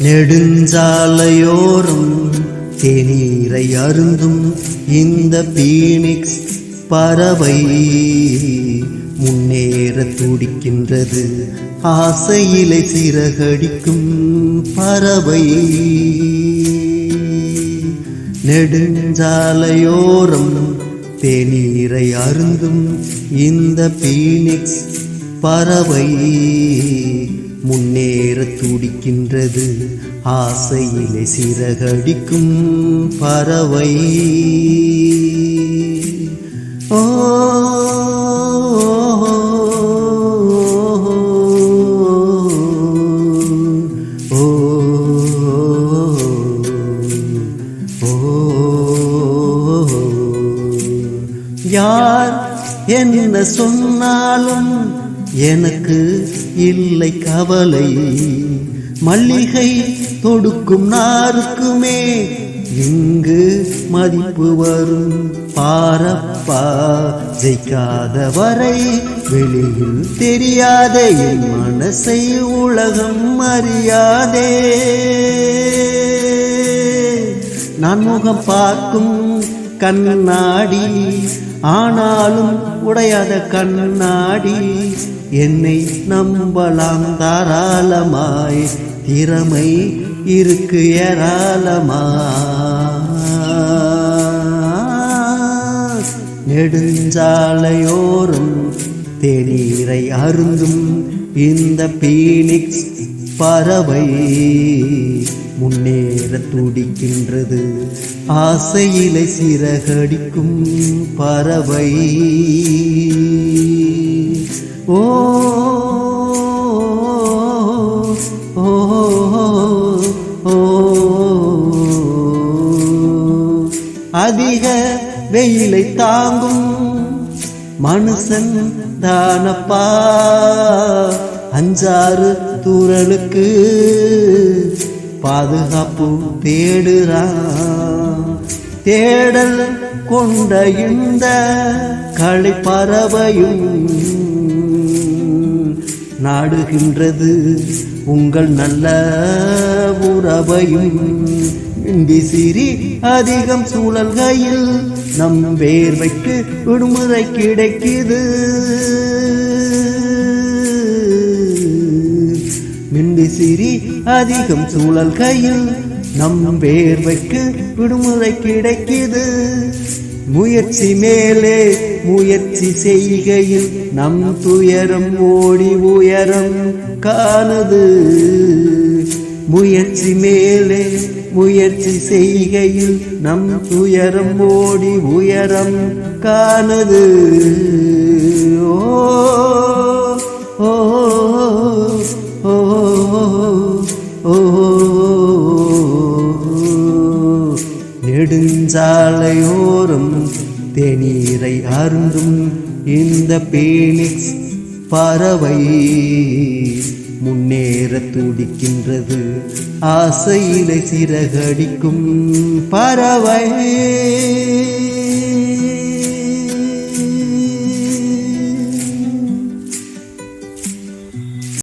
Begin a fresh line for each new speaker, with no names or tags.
நெடுஞ்சாலையோரம் தேநீரை அருந்தும் இந்த பீனிக்ஸ் பறவை முன்னேற துடிக்கின்றது. ஆசையிலை சிறகடிக்கும் பறவை. நெடுஞ்சாலையோரம் தேநீரை அருந்தும் இந்த பீனிக்ஸ் பறவை முன்னேற துடிக்கின்றது. ஆசையிலே சிறகடிக்கும் பறவை. ஓ யார் என்ன சொன்னாலும் எனக்கு இல்லை கவலை. மல்லிகை தொடுக்கும் நாருக்குமே இங்கு மதிப்பு வரும். பாரப்பா ஜெயிக்காத வரை வெளியில் தெரியாத என் மனசை உலகம் அறியாதே. நான் முகம் பார்க்கும் கண்ணாடி ஆனாலும் உடையாத கண்ணாடி. என்னை நம்பலாம் தாராளமாய், திறமை இருக்கு ஏராளமாய். நெடுஞ்சாலையோரம் தேநீரை அருந்தும் இந்த பீனிக்ஸ் பறவை முன்னேற துடிக்கின்றது. ஆசையிலை சிறகடிக்கும் பறவை. ஓ ஓ ஓ அதிக வெயிலை தாங்கும் மனுஷன் தானப்பா. 5-6 தூறலுக்கு பாதுகாப்பு தேடுறான். தேடல் கொண்ட இந்த களிப்பறவையும் நாடுகின்றது உங்கள் நல்ல உறவையும். விசிறி அதிகம் சூழல்கையில் நம் வேர்வைக்கு விடுமுறை கிடைக்குது. மின்விசிறி அதிகம் சூழல்கையில் நம் வேர்வைக்கு விடுமுறை கிடைக்குது. முயற்சி மேலே முயற்சி செய்கையில் நம் துயரம் ஓடி உயரம் காணுது. முயற்சி மேலே முயற்சி செய்கையில் நம் துயரம் ஓடி உயரம் காணுது. ஓ ஓ ஓ ஓ நெடுஞ்சாலையோரம் தேநீரை அருந்தும் இந்த பீனிக்ஸ் பறவை முன்னேற துடிக்கின்றது. ஆசையிலை சிறகடிக்கும் பறவை.